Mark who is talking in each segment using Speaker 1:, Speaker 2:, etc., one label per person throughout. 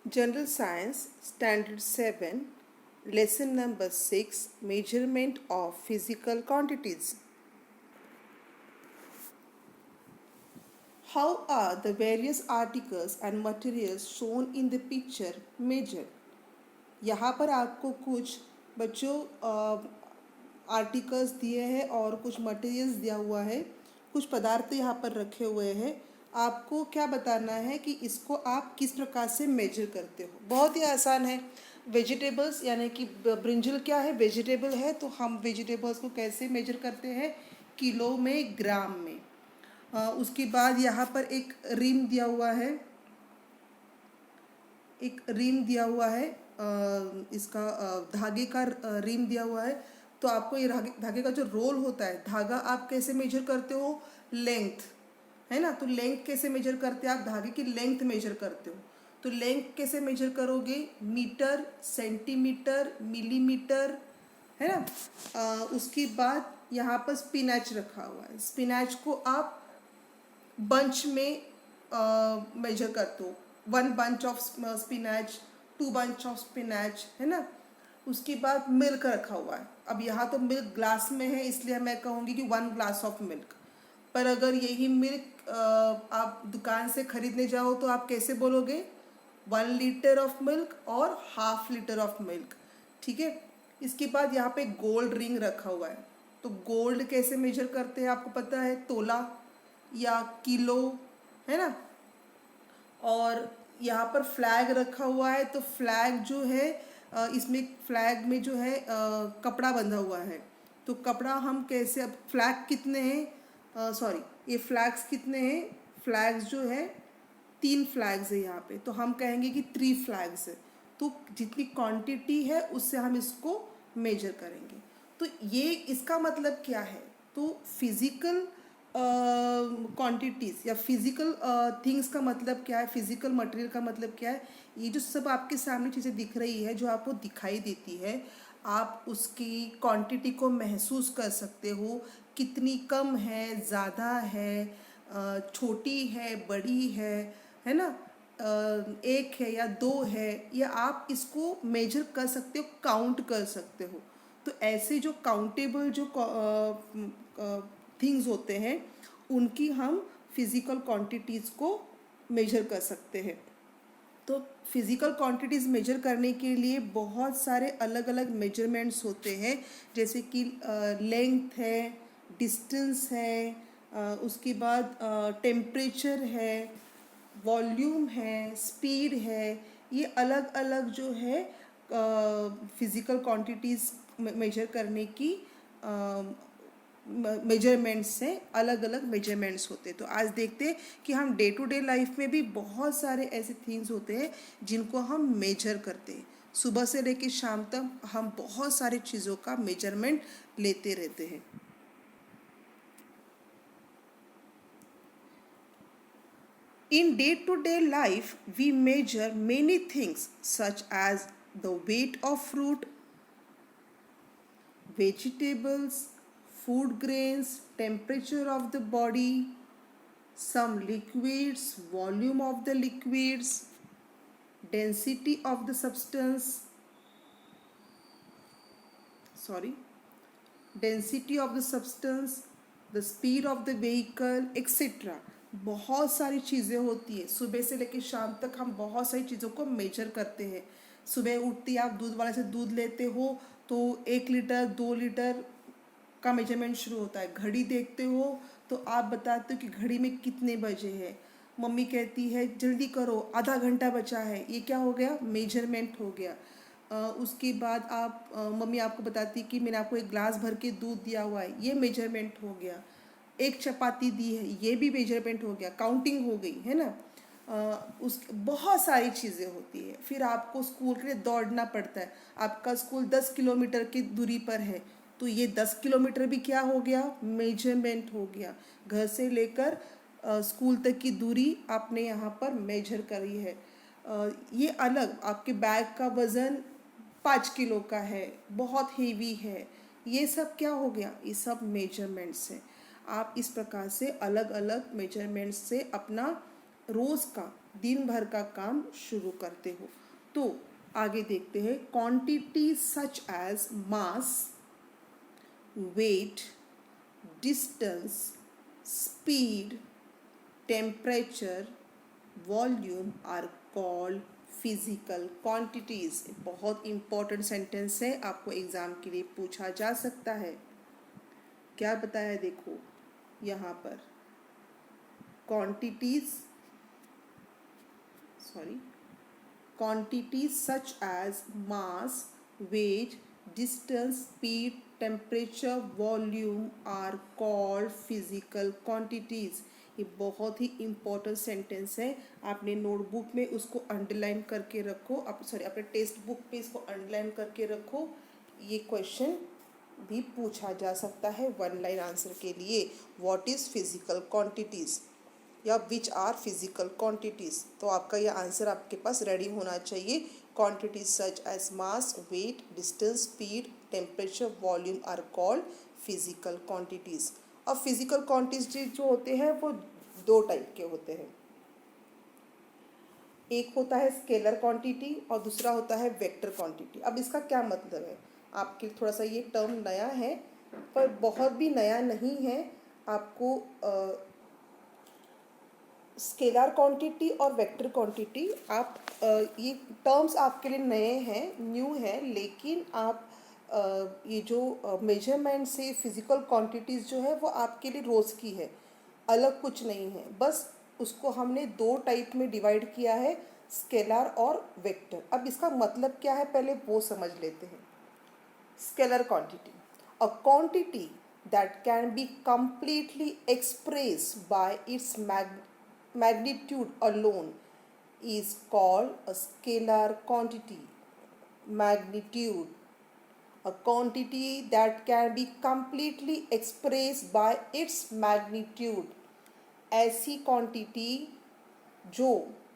Speaker 1: General Science, Standard 7, Lesson number 6, Measurement of Physical Quantities. How are the various articles and materials shown in the picture measured? यहाँ पर आपको कुछ बच्चों articles दिए हैं और कुछ मटेरियल्स दिया हुआ है, कुछ पदार्थ यहाँ पर रखे हुए हैं। आपको क्या बताना है कि इसको आप किस प्रकार से मेजर करते हो। बहुत ही आसान है। वेजिटेबल्स यानी कि ब्रिंजल क्या है, वेजिटेबल है, तो हम वेजिटेबल्स को कैसे मेजर करते हैं, किलो में, ग्राम में। उसके बाद यहाँ पर एक रिम दिया हुआ है, एक रिम दिया हुआ है, इसका धागे का रिम दिया हुआ है। तो आपको ये धागे का जो रोल होता है, धागा आप कैसे मेजर करते हो, लेंथ है ना। तो लेंथ कैसे मेजर करते हैं, आप धागे की लेंथ मेजर करते हो। तो लेंथ कैसे मेजर करोगे, मीटर, सेंटीमीटर, मिलीमीटर, है ना। उसके बाद यहाँ पर स्पिनच रखा हुआ है। स्पिनच को आप बंच में मेजर करते हो, 1 bunch of spinach, 2 bunch of spinach, है ना। उसके बाद मिल्क रखा हुआ है। अब यहाँ तो मिल्क ग्लास में है, इसलिए मैं कहूँगी कि 1 glass ऑफ मिल्क। पर अगर यही मिल्क आप दुकान से खरीदने जाओ तो आप कैसे बोलोगे, 1 liter ऑफ मिल्क और ½ liter ऑफ मिल्क, ठीक है। इसके बाद यहाँ पे गोल्ड रिंग रखा हुआ है। तो गोल्ड कैसे मेजर करते हैं, आपको पता है, तोला या किलो, है ना। और यहाँ पर फ्लैग रखा हुआ है। तो फ्लैग जो है इसमें फ्लैग में जो है कपड़ा बंधा हुआ है। तो कपड़ा हम कैसे, अब फ्लैग कितने हैं, सॉरी, ये फ्लैग्स कितने हैं, फ्लैग्स जो है 3 फ्लैग्स है यहाँ पे। तो हम कहेंगे कि 3 फ्लैग्स है। तो जितनी क्वांटिटी है उससे हम इसको मेजर करेंगे। तो ये इसका मतलब क्या है, तो फिजिकल क्वांटिटीज़ या फिजिकल थिंग्स का मतलब क्या है, फिजिकल मटेरियल का मतलब क्या है। ये जो सब आपके सामने चीज़ें दिख रही है, जो आपको दिखाई देती है, आप उसकी क्वांटिटी को महसूस कर सकते हो, कितनी कम है, ज़्यादा है, छोटी है, बड़ी है ना, एक है या 2 है, या आप इसको मेजर कर सकते हो, काउंट कर सकते हो। तो ऐसे जो काउंटेबल जो थिंग्स होते हैं, उनकी हम फिज़िकल क्वांटिटीज़ को मेजर कर सकते हैं। तो फिज़िकल क्वांटिटीज़ मेजर करने के लिए बहुत सारे अलग अलग मेजरमेंट्स होते हैं, जैसे कि लेंथ है, डिस्टेंस है, उसके बाद टेम्परेचर है, वॉल्यूम है, स्पीड है। ये अलग अलग जो है फिज़िकल क्वांटिटीज़ मेजर करने की मेजरमेंट्स से अलग अलग मेजरमेंट्स होते हैं। तो आज देखते हैं कि हम डे टू डे लाइफ में भी बहुत सारे ऐसे थिंग्स होते हैं जिनको हम मेजर करते हैं। सुबह से लेकर शाम तक हम बहुत सारी चीज़ों का मेजरमेंट लेते रहते हैं। In day-to-day life, we measure many things such as the weight of fruit, vegetables, food grains, temperature of the body, some liquids, volume of the liquids, density of the substance, density of the substance, the speed of the vehicle, etc. बहुत सारी चीज़ें होती है। सुबह से लेकर शाम तक हम बहुत सारी चीज़ों को मेजर करते हैं। सुबह उठते आप दूध वाले से दूध लेते हो तो 1 लीटर 2 लीटर का मेजरमेंट शुरू होता है। घड़ी देखते हो तो आप बताते हो कि घड़ी में कितने बजे है। मम्मी कहती है जल्दी करो, आधा घंटा बचा है, ये क्या हो गया, मेजरमेंट हो गया। उसके बाद आप मम्मी आपको बताती कि मैंने आपको 1 ग्लास भर के दूध दिया हुआ है, ये मेजरमेंट हो गया। 1 चपाती दी है, ये भी मेजरमेंट हो गया, काउंटिंग हो गई, है ना। उस बहुत सारी चीज़ें होती है। फिर आपको स्कूल के लिए दौड़ना पड़ता है। आपका स्कूल 10 किलोमीटर की दूरी पर है, तो ये 10 किलोमीटर भी क्या हो गया, मेजरमेंट हो गया। घर से लेकर स्कूल तक की दूरी आपने यहाँ पर मेजर करी है। ये अलग आपके बैग का वज़न 5 किलो का है, बहुत हेवी है, ये सब क्या हो गया, ये सब मेजरमेंट्स हैं। आप इस प्रकार से अलग अलग मेजरमेंट्स से अपना रोज़ का दिन भर का काम शुरू करते हो। तो आगे देखते हैं, quantity such as mass, weight, distance, speed, temperature, volume are called physical quantities. बहुत इंपॉर्टेंट सेंटेंस है, आपको एग्जाम के लिए पूछा जा सकता है। क्या बताया है देखो यहाँ पर, quantities such as mass, weight, distance, speed, temperature, volume are called physical quantities। ये बहुत ही इम्पोर्टेंट सेंटेंस है, आपने नोटबुक में उसको अंडरलाइन करके रखो, अपने टेक्स्ट बुक पे इसको अंडरलाइन करके रखो। ये क्वेश्चन भी पूछा जा सकता है वन लाइन आंसर के लिए। व्हाट इज़ फिजिकल क्वांटिटीज़ या विच आर फिजिकल क्वांटिटीज़। तो आपका ये आंसर आपके पास रेडी होना चाहिए। Quantities such as mass, weight, distance, speed, temperature, volume are called physical quantities. अब फिजिकल क्वांटिटीज जो होते हैं वो दो टाइप के होते हैं, एक होता है स्केलर क्वांटिटी और दूसरा होता है वेक्टर क्वांटिटी। अब इसका क्या मतलब है, आपके थोड़ा सा ये टर्म नया है पर बहुत भी नया नहीं है। आपको स्केलर क्वांटिटी और वेक्टर क्वांटिटी, आप ये टर्म्स आपके लिए नए हैं, न्यू हैं, लेकिन आप ये जो मेजरमेंट से फिजिकल क्वांटिटीज़ जो है वो आपके लिए रोज़ की है, अलग कुछ नहीं है। बस उसको हमने दो टाइप में डिवाइड किया है, स्केलर और वेक्टर। अब इसका मतलब क्या है पहले वो समझ लेते हैं। Scalar quantity, a quantity that can be completely expressed by its magnitude alone is called a scalar quantity. Magnitude, a quantity that can be completely expressed by its magnitude, ऐसी क्वांटिटी जो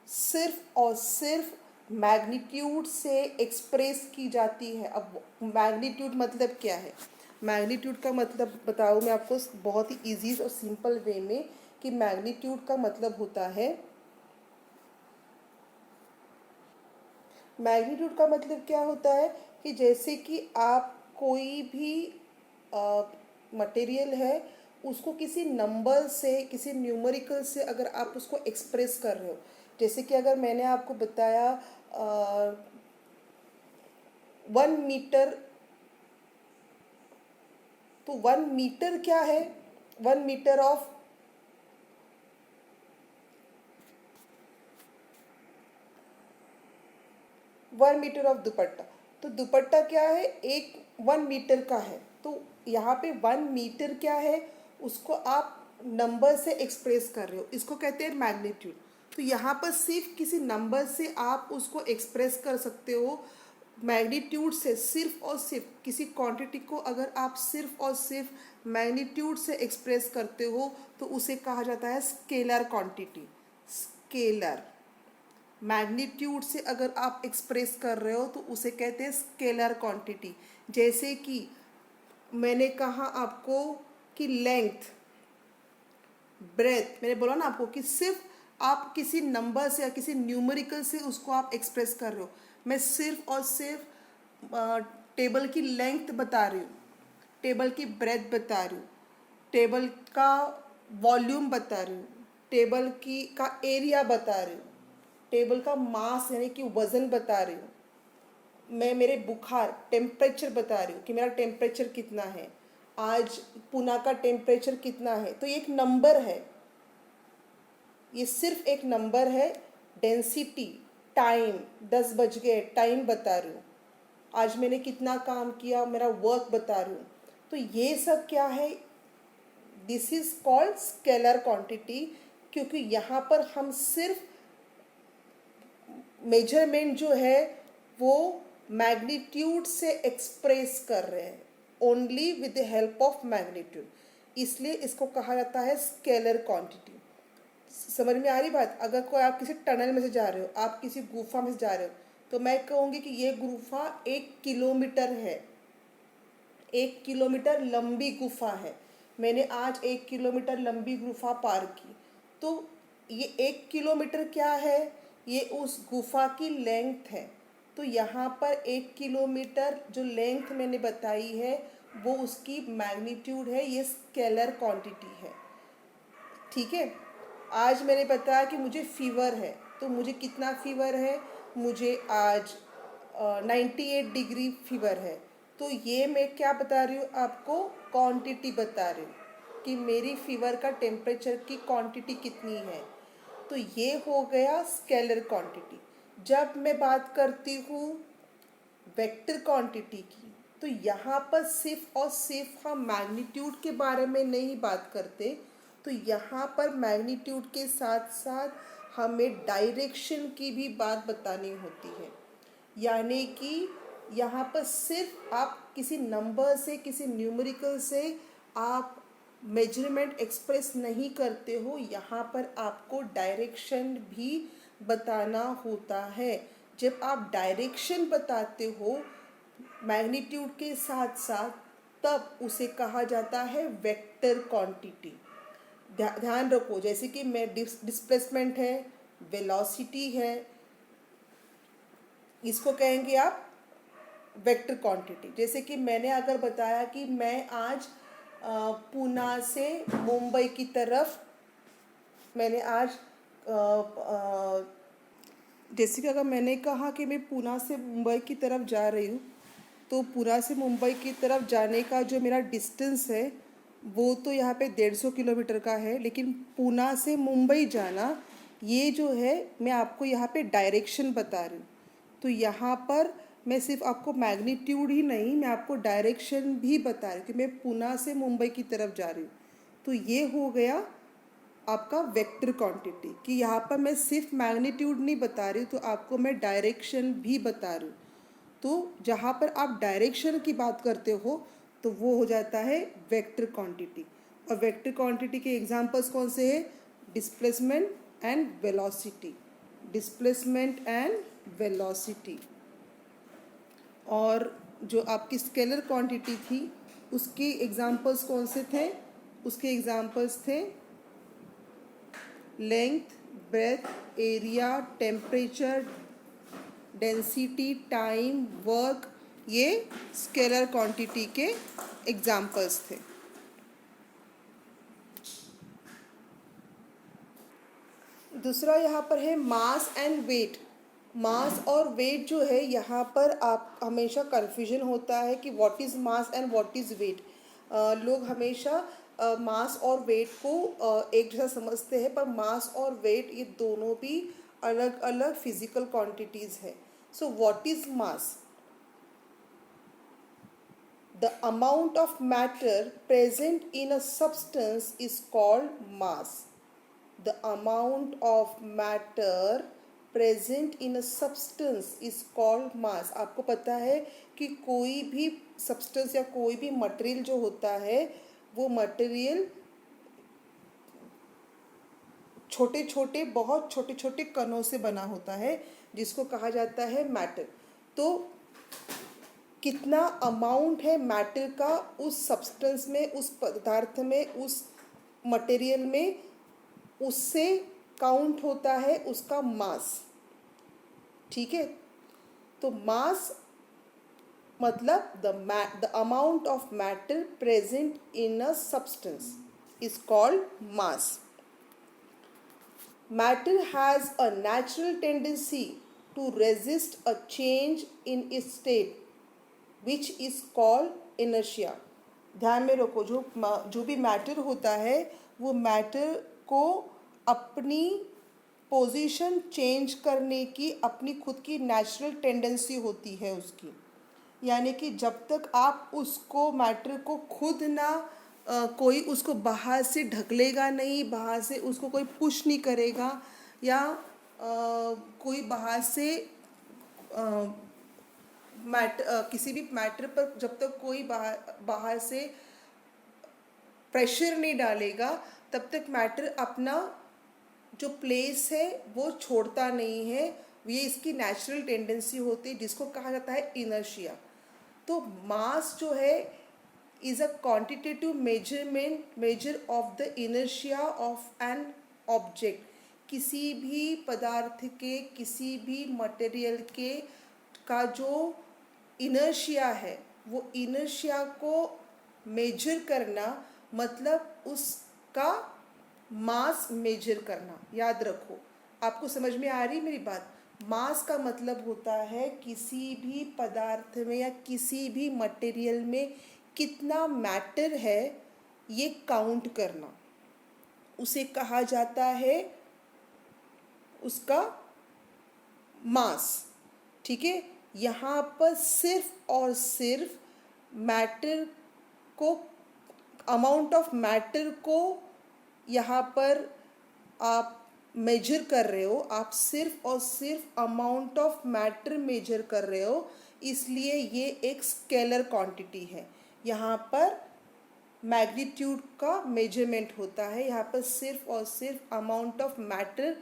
Speaker 1: सिर्फ और सिर्फ मैग्नीट्यूड से express की जाती है। अब मैग्नीट्यूड मतलब क्या है, मैग्नीट्यूड का मतलब बताऊँ मैं आपको बहुत ही इजी और सिंपल वे में, कि मैग्नीट्यूड का मतलब होता है, मैग्नीट्यूड का मतलब क्या होता है कि जैसे कि आप कोई भी मटेरियल है उसको किसी नंबर से, किसी न्यूमेरिकल से अगर आप उसको एक्सप्रेस कर रहे हो, जैसे कि अगर मैंने आपको बताया 1 मीटर, तो 1 मीटर क्या है, 1 मीटर ऑफ 1 मीटर ऑफ दुपट्टा, तो दुपट्टा क्या है, एक 1 मीटर का है। तो यहाँ पे 1 मीटर क्या है, उसको आप नंबर से एक्सप्रेस कर रहे हो, इसको कहते हैं मैग्नीट्यूड। तो यहाँ पर सिर्फ किसी नंबर से आप उसको एक्सप्रेस कर सकते हो, मैग्नीट्यूड से सिर्फ और सिर्फ किसी क्वांटिटी को अगर आप सिर्फ और सिर्फ मैग्नीट्यूड से एक्सप्रेस करते हो तो उसे कहा जाता है स्केलर क्वांटिटी। स्केलर, मैग्नीट्यूड से अगर आप एक्सप्रेस कर रहे हो तो उसे कहते हैं स्केलर क्वांटिटी। जैसे कि मैंने कहा आपको कि लेंथ, ब्रेथ, मैंने बोला ना आपको कि सिर्फ आप किसी नंबर से या किसी न्यूमेरिकल से उसको आप एक्सप्रेस कर रहे हो। मैं सिर्फ और सिर्फ टेबल की लेंथ बता रही हूँ, टेबल की ब्रेथ बता रही हूँ, टेबल का वॉल्यूम बता रही हूँ, टेबल की का एरिया बता रही हूँ, टेबल का मास यानी कि वज़न बता रही हूँ, मैं मेरे बुखार टेम्परेचर बता रही हूँ कि मेरा टेम्परेचर कितना है, आज पुणे का टेम्परेचर कितना है। तो ये एक नंबर है, ये सिर्फ एक नंबर है। डेंसिटी, टाइम, 10 बज गए टाइम बता रही हूँ, आज मैंने कितना काम किया मेरा वर्क बता रही हूँ। तो ये सब क्या है, this is called scalar quantity, क्योंकि यहाँ पर हम सिर्फ मेजरमेंट जो है वो मैग्नीट्यूड से एक्सप्रेस कर रहे हैं, only with the help of magnitude, इसलिए इसको कहा जाता है स्केलर क्वांटिटी। समझ में आ रही बात। अगर कोई आप किसी टनल में से जा रहे हो, आप किसी गुफा में से जा रहे हो, तो मैं कहूँगी कि ये गुफा 1 किलोमीटर है, 1 किलोमीटर लंबी गुफा है, मैंने आज 1 किलोमीटर लंबी गुफा पार की। तो ये 1 किलोमीटर क्या है, ये उस गुफा की लेंथ है। तो यहाँ पर 1 किलोमीटर जो लेंथ मैंने बताई है वो उसकी मैग्नीट्यूड है, ये स्केलर क्वांटिटी है। ठीक है। आज मैंने बताया कि मुझे फीवर है, तो मुझे कितना फीवर है, मुझे आज 98 डिग्री फीवर है। तो ये मैं क्या बता रही हूँ आपको, क्वांटिटी बता रही हूँ कि मेरी फीवर का टेम्परेचर की क्वांटिटी कितनी है। तो ये हो गया स्केलर क्वांटिटी। जब मैं बात करती हूँ वेक्टर क्वांटिटी की, तो यहाँ पर सिर्फ और सिर्फ हम मैग्नीट्यूड के बारे में नहीं बात करते, तो यहाँ पर मैग्नीट्यूड के साथ साथ हमें डायरेक्शन की भी बात बतानी होती है। यानी कि यहाँ पर सिर्फ आप किसी नंबर से, किसी न्यूमेरिकल से आप मेजरमेंट एक्सप्रेस नहीं करते हो, यहाँ पर आपको डायरेक्शन भी बताना होता है। जब आप डायरेक्शन बताते हो मैग्नीट्यूड के साथ साथ, तब उसे कहा जाता है वेक्टर क्वांटिटी। ध्यान रखो, जैसे कि मैं डिस्प्लेसमेंट है, वेलोसिटी है, इसको कहेंगे आप वेक्टर क्वांटिटी। जैसे कि मैंने अगर बताया कि मैं आज पूना से मुंबई की तरफ, मैंने आज जैसे कि अगर मैंने कहा कि मैं पूना से मुंबई की तरफ जा रही हूँ, तो पूना से मुंबई की तरफ जाने का जो मेरा डिस्टेंस है वो तो यहाँ पे 150 किलोमीटर का है, लेकिन पूना से मुंबई जाना ये जो है मैं आपको यहाँ पे डायरेक्शन बता रही हूँ। तो यहाँ पर मैं सिर्फ आपको मैग्नीट्यूड ही नहीं, मैं आपको डायरेक्शन भी बता रही हूँ कि मैं पूना से मुंबई की तरफ जा रही हूँ। तो ये हो गया आपका वेक्टर क्वांटिटी कि यहाँ पर मैं सिर्फ मैग्नीट्यूड नहीं बता रही हूँ, तो आपको मैं डायरेक्शन भी बता रही हूँ। तो जहाँ पर आप डायरेक्शन की बात करते हो तो वो हो जाता है वेक्टर क्वांटिटी। और वेक्टर क्वांटिटी के एग्जांपल्स कौन से हैं, displacement and velocity, displacement and velocity. और जो आपकी स्केलर क्वांटिटी थी उसके एग्जांपल्स कौन से थे, उसके एग्जांपल्स थे length, breadth, area, temperature, density, time, work, ये स्केलर क्वांटिटी के एग्जांपल्स थे। दूसरा यहाँ पर है मास एंड वेट। मास और वेट जो है यहाँ पर आप हमेशा कन्फ्यूजन होता है कि what is mass and what is weight. लोग हमेशा मास और वेट को एक जैसा समझते हैं, पर मास और वेट ये दोनों भी अलग अलग फिजिकल क्वांटिटीज़ है। So what is mass? The amount of matter present in a substance is called mass. The amount of matter present in a substance is called mass. आपको पता है कि कोई भी substance या कोई भी material जो होता है वो material छोटे छोटे, बहुत छोटे छोटे कणों से बना होता है, जिसको कहा जाता है मैटर। तो कितना अमाउंट है मैटर का उस सब्सटेंस में, उस पदार्थ में, उस मटेरियल में, उससे काउंट होता है उसका मास। ठीक है। तो मास मतलब the amount of matter present in a substance is called mass. Matter has a natural tendency to resist a change in its state which is called inertia. ध्यान में रखो, जो भी मैटर होता है वो मैटर को अपनी पोजीशन चेंज करने की अपनी खुद की नेचुरल टेंडेंसी होती है उसकी। यानी कि जब तक आप उसको मैटर को खुद ना कोई उसको बाहर से ढकलेगा नहीं, बाहर से उसको कोई पुश नहीं करेगा, या कोई बाहर से किसी भी मैटर पर जब तक कोई बाहर से प्रेशर नहीं डालेगा, तब तक मैटर अपना जो प्लेस है वो छोड़ता नहीं है। ये इसकी नेचुरल टेंडेंसी होती है, जिसको कहा जाता है इनर्शिया। तो मास जो है is a quantitative measure of the inertia of an object, किसी भी पदार्थ के, किसी भी मटेरियल के का जो इनर्शिया है, वो इनर्शिया को मेजर करना मतलब उसका मास मेजर करना। याद रखो, आपको समझ में आ रही मेरी बात? मास का मतलब होता है किसी भी पदार्थ में या किसी भी मटेरियल में कितना मैटर है ये काउंट करना, उसे कहा जाता है उसका मास। ठीक है, यहाँ पर सिर्फ और सिर्फ मैटर को, अमाउंट ऑफ मैटर को यहाँ पर आप मेजर कर रहे हो, आप सिर्फ और सिर्फ अमाउंट ऑफ मैटर मेजर कर रहे हो, इसलिए ये एक स्केलर क्वांटिटी है। यहाँ पर मैग्नीट्यूड का मेजरमेंट होता है, यहाँ पर सिर्फ और सिर्फ अमाउंट ऑफ मैटर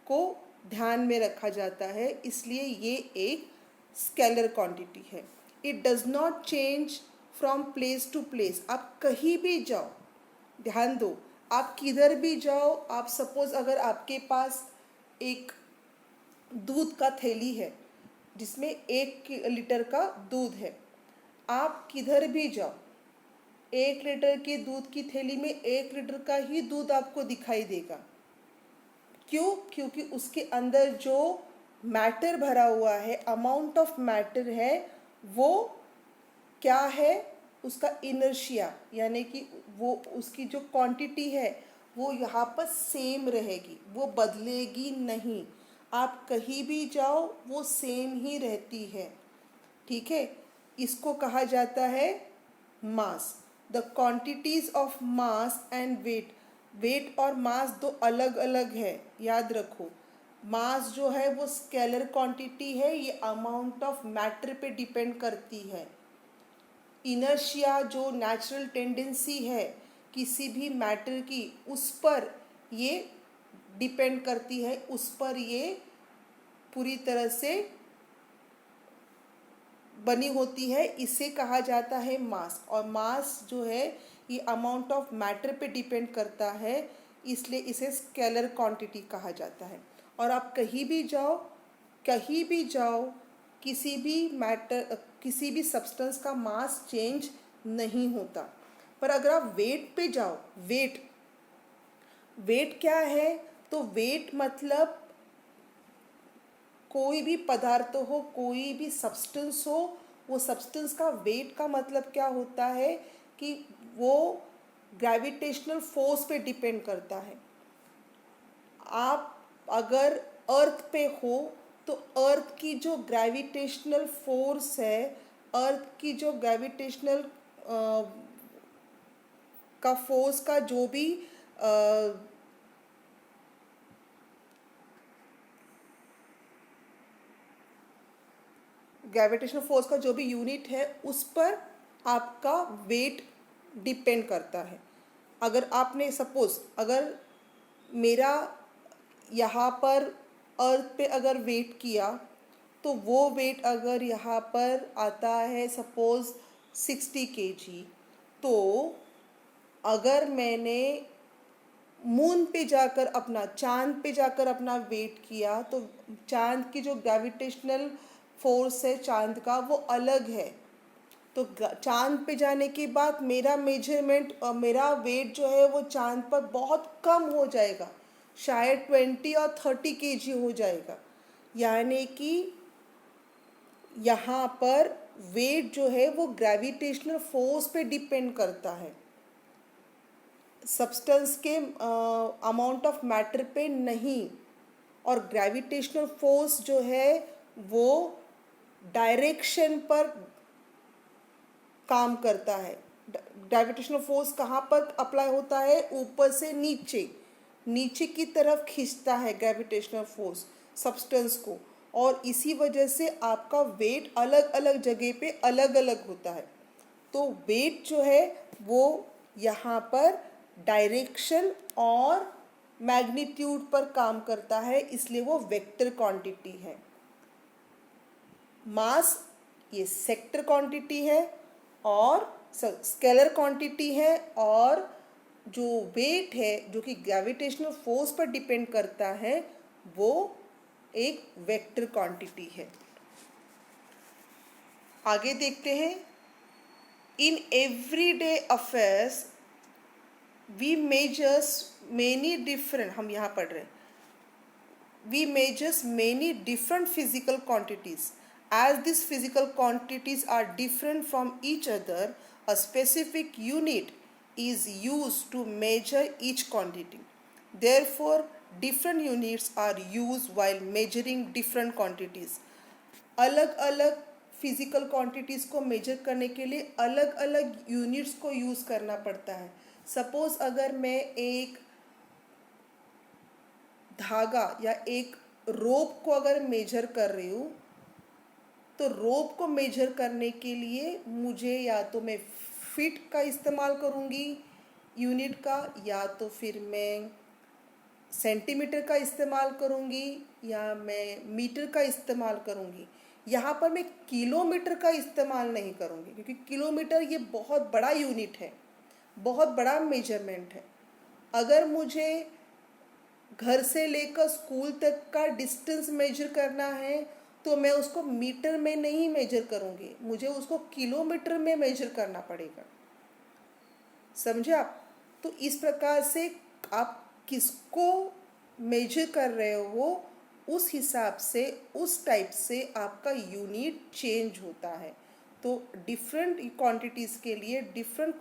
Speaker 1: को ध्यान में रखा जाता है, इसलिए ये एक स्केलर क्वांटिटी है। It does not change from place to place. आप कहीं भी जाओ, ध्यान दो, आप किधर भी जाओ, आप सपोज अगर आपके पास एक दूध का थैली है जिसमें 1 लीटर का दूध है, आप किधर भी जाओ 1 लीटर के दूध की थैली में 1 लीटर का ही दूध आपको दिखाई देगा। क्यों? क्योंकि उसके अंदर जो मैटर भरा हुआ है, अमाउंट ऑफ मैटर है, वो क्या है? उसका इनर्शिया, यानी कि वो उसकी जो क्वांटिटी है वो यहाँ पर सेम रहेगी, वो बदलेगी नहीं। आप कहीं भी जाओ वो सेम ही रहती है। ठीक है, इसको कहा जाता है mass. The quantities of mass and weight. Weight और मास दो अलग अलग है, याद रखो। मास जो है वो स्केलर क्वांटिटी है, ये अमाउंट ऑफ मैटर पे डिपेंड करती है। इनर्शिया जो नेचुरल टेंडेंसी है किसी भी मैटर की, उस पर ये डिपेंड करती है, उस पर ये पूरी तरह से बनी होती है, इसे कहा जाता है मास। और मास जो है ये अमाउंट ऑफ मैटर पे डिपेंड करता है, इसलिए इसे स्केलर क्वांटिटी कहा जाता है। और आप कहीं भी जाओ, कहीं भी जाओ, किसी भी मैटर, किसी भी सब्सटेंस का मास चेंज नहीं होता। पर अगर आप वेट पे जाओ, वेट, वेट क्या है? तो वेट मतलब कोई भी पदार्थ हो, कोई भी सब्सटेंस हो, वो सब्सटेंस का वेट का मतलब क्या होता है कि वो ग्रेविटेशनल फोर्स पे डिपेंड करता है। आप अगर अर्थ पे हो तो अर्थ की जो ग्रेविटेशनल फोर्स है, अर्थ की जो ग्रेविटेशनल का फोर्स का जो भी ग्रेविटेशनल फोर्स का जो भी यूनिट है उस पर आपका वेट डिपेंड करता है। अगर आपने सपोज, अगर मेरा यहाँ पर अर्थ पे अगर वेट किया तो वो वेट अगर यहाँ पर आता है सपोज 60 kg, तो अगर मैंने मून पे जाकर अपना, चांद पे जाकर अपना वेट किया तो चांद की जो ग्रेविटेशनल फोर्स है चांद का वो अलग है। तो चांद पे जाने के बाद मेरा मेजरमेंट और मेरा वेट जो है वो चांद पर बहुत कम हो जाएगा, शायद 20 और 30 kg हो जाएगा। यानी कि यहाँ पर वेट जो है वो ग्रेविटेशनल फोर्स पे डिपेंड करता है, सब्सटेंस के अमाउंट ऑफ मैटर पे नहीं। और ग्रेविटेशनल फोर्स जो है वो डायरेक्शन पर काम करता है। ग्रेविटेशनल फोर्स कहाँ पर अप्लाई होता है? ऊपर से नीचे, नीचे की तरफ खींचता है ग्रेविटेशनल फोर्स सब्सटेंस को, और इसी वजह से आपका वेट अलग अलग जगह पे अलग अलग होता है। तो वेट जो है वो यहाँ पर डायरेक्शन और मैग्नीट्यूड पर काम करता है, इसलिए वो वेक्टर क्वांटिटी है। मास ये सेक्टर क्वांटिटी है और स्केलर क्वांटिटी है, और जो वेट है जो कि ग्रेविटेशनल फोर्स पर डिपेंड करता है वो एक वेक्टर क्वांटिटी है। आगे देखते हैं, in everyday affairs we measures many different, हम यहाँ पढ़ रहे हैं, we measures many different physical quantities. As these physical quantities are different from each other, a specific unit is used to measure each quantity. Therefore, different units are used while measuring different quantities. अलग अलग physical quantities को major करने के लिए अलग अलग units को use करना पड़ता है। सपोज अगर मैं एक धागा या एक रोप को अगर मेजर कर रही हूँ तो रोप को मेजर करने के लिए मुझे या तो मैं फीट का इस्तेमाल करूँगी यूनिट का, या तो फिर मैं सेंटीमीटर का इस्तेमाल करूँगी, या मैं मीटर का इस्तेमाल करूँगी। यहाँ पर मैं किलोमीटर का इस्तेमाल नहीं करूँगी क्योंकि किलोमीटर ये बहुत बड़ा यूनिट है, बहुत बड़ा मेजरमेंट है। अगर मुझे घर से लेकर स्कूल तक का डिस्टेंस मेजर करना है तो मैं उसको मीटर में नहीं मेजर करूँगी, मुझे उसको किलोमीटर में मेजर करना पड़ेगा। समझे आप? तो इस प्रकार से आप किसको मेजर कर रहे हो उस हिसाब से, उस टाइप से आपका यूनिट चेंज होता है। तो डिफरेंट क्वांटिटीज़ के लिए, डिफरेंट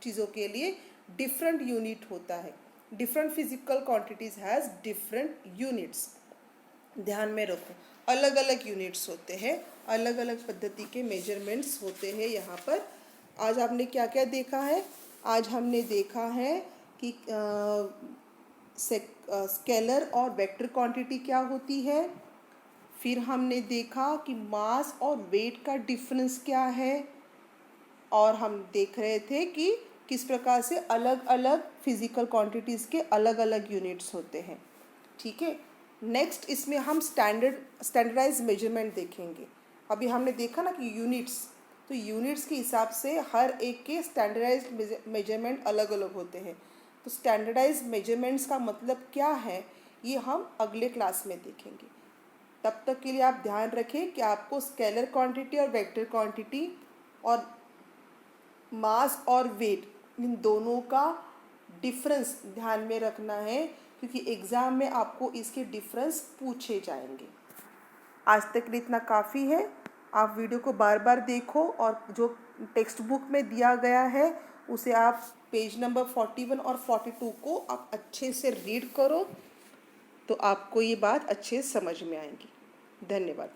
Speaker 1: चीज़ों के लिए डिफरेंट यूनिट होता है। Different physical quantities has different units. ध्यान में रखो, अलग अलग यूनिट्स होते हैं, अलग अलग पद्धति के मेजरमेंट्स होते हैं। यहाँ पर आज आपने क्या क्या देखा है? आज हमने देखा है कि स्केलर और वेक्टर क्वांटिटी क्या होती है। फिर हमने देखा कि मास और वेट का डिफरेंस क्या है, और हम देख रहे थे कि किस प्रकार से अलग अलग फिजिकल क्वांटिटीज़ के अलग अलग यूनिट्स होते हैं। ठीक है, नेक्स्ट इसमें हम स्टैंडर्डाइज मेजरमेंट देखेंगे। अभी हमने देखा ना कि यूनिट्स, तो यूनिट्स के हिसाब से हर एक के स्टैंडर्डाइज मेजरमेंट अलग अलग होते हैं। तो स्टैंडर्डाइज मेजरमेंट्स का मतलब क्या है ये हम अगले क्लास में देखेंगे। तब तक के लिए आप ध्यान रखें कि आपको स्केलर क्वांटिटी और वेक्टर क्वांटिटी और मास और वेट, इन दोनों का डिफरेंस ध्यान में रखना है क्योंकि एग्ज़ाम में आपको इसके डिफरेंस पूछे जाएंगे। आज तक के लिए इतना काफ़ी है। आप वीडियो को बार बार देखो और जो टेक्स्ट बुक में दिया गया है उसे आप पेज नंबर 41 और 42 को आप अच्छे से रीड करो तो आपको ये बात अच्छे से समझ में आएगी। धन्यवाद।